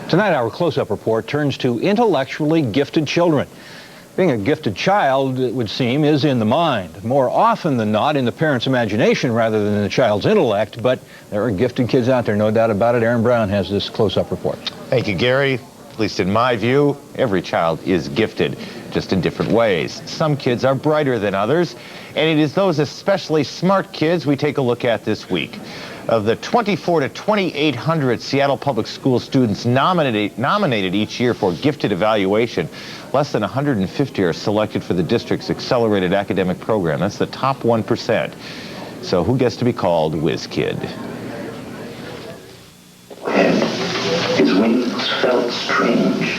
Tonight, our close-up report turns to intellectually gifted children. Being a gifted child, it would seem, is in the mind, more often than not in the parent's imagination rather than in the child's intellect, but there are gifted kids out there, no doubt about it. Aaron Brown has this close-up report. Thank you, Gary. At least in my view, every child is gifted, just in different ways. Some kids are brighter than others, and it is those especially smart kids we take a look at this week. Of the 2,400 to 2,800 Seattle Public School students nominated each year for gifted evaluation, less than 150 are selected for the district's accelerated academic program. That's the top 1%. So who gets to be called Whiz Kid? His wings felt strange.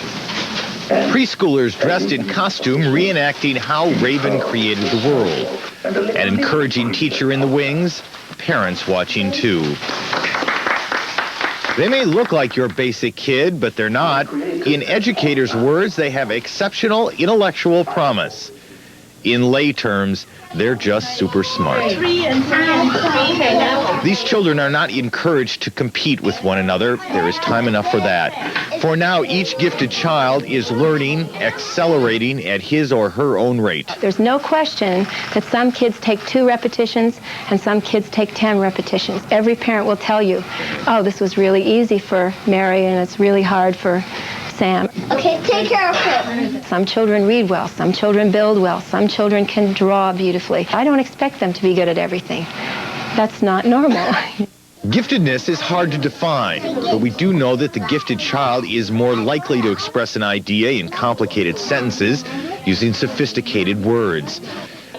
Preschoolers dressed in costume reenacting how Raven created the world. An encouraging teacher in the wings, parents watching too. They may look like your basic kid, but they're not. In educators' words, they have exceptional intellectual promise. In lay terms, they're just super smart. These children are not encouraged to compete with one another. There is time enough for that. For now, each gifted child is learning, accelerating at his or her own rate. There's no question that some kids take 2 repetitions and some kids take 10 repetitions. Every parent will tell you, oh, this was really easy for Mary and it's really hard for Sam. Okay, take care of it. Some children read well, some children build well, some children can draw beautifully. I don't expect them to be good at everything. That's not normal. Giftedness is hard to define, but we do know that the gifted child is more likely to express an idea in complicated sentences using sophisticated words.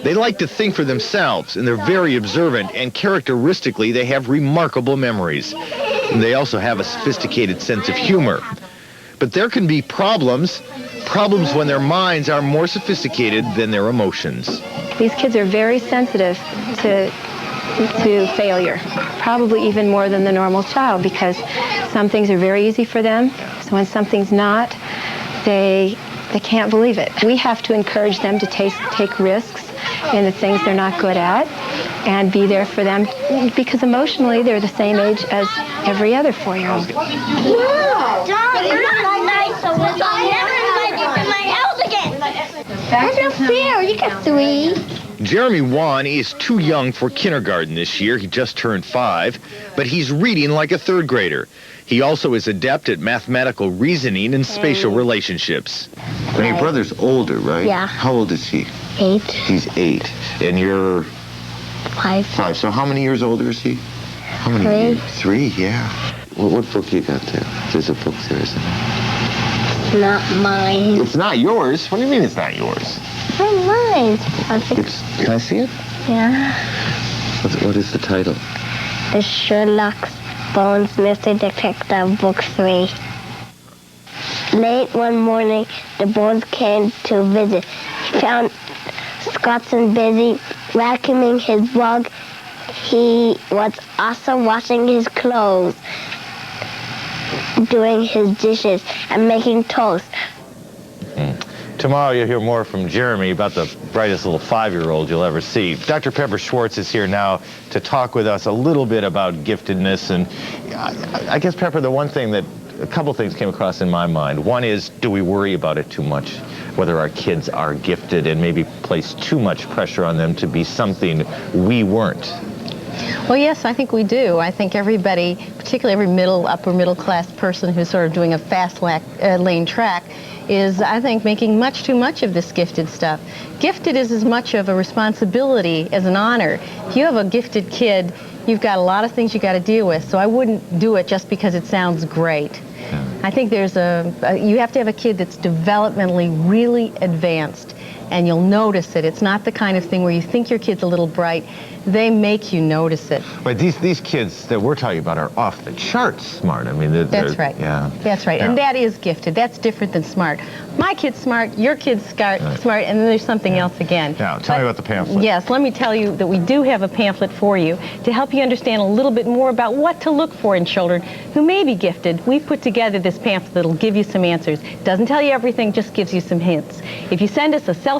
They like to think for themselves, and they're very observant, and characteristically, they have remarkable memories. And they also have a sophisticated sense of humor. But there can be problems when their minds are more sophisticated than their emotions. These kids are very sensitive to failure, probably even more than the normal child, because some things are very easy for them. So when something's not, they can't believe it. We have to encourage them to take risks in the things they're not good at and be there for them, because emotionally they're the same age as every other 4-year-old. No, you're not nice, so I'll never invite you to my house again. That's not fair. You got 3. Jeremy Wan is too young for kindergarten this year. He just turned 5, but he's reading like a 3rd grader. He also is adept at mathematical reasoning and spatial relationships. And your brother's older, right? Yeah. How old is he? 8. He's 8. And you're 5. 5. So how many years older is he? How many? 3. 3, yeah. What book you got there? There's a book there, isn't there? Not mine. It's not yours? What do you mean it's not yours? Not mine. Can I see it? Yeah. What is the title? The Sherlock Holmes Mystery Detective, Book 3. Late one morning, the boys came to visit. He found Scottson busy vacuuming his rug. He was also washing his clothes, doing his dishes, and making toast. Tomorrow you'll hear more from Jeremy about the brightest little 5-year-old you'll ever see. Dr. Pepper Schwartz is here now to talk with us a little bit about giftedness. And I guess, Pepper, a couple things came across in my mind. One is, do we worry about it too much, whether our kids are gifted, and maybe place too much pressure on them to be something we weren't? Well, yes, I think we do. I think everybody, particularly every upper middle class person who's sort of doing a fast lane track, is, I think, making much too much of this gifted stuff. Gifted is as much of a responsibility as an honor. If you have a gifted kid, you've got a lot of things you got to deal with, so I wouldn't do it just because it sounds great. I think you have to have a kid that's developmentally really advanced, and you'll notice it. It's not the kind of thing where you think your kid's a little bright. They make you notice it. But these kids that we're talking about are off the charts smart. I mean, that's right. Yeah. That's right. Yeah. And that is gifted. That's different than smart. My kid's smart, your kid's smart, and then there's something else again. Now, tell me about the pamphlet. Yes, let me tell you that we do have a pamphlet for you to help you understand a little bit more about what to look for in children who may be gifted. We've put together this pamphlet that'll give you some answers. Doesn't tell you everything, just gives you some hints. If you send us a self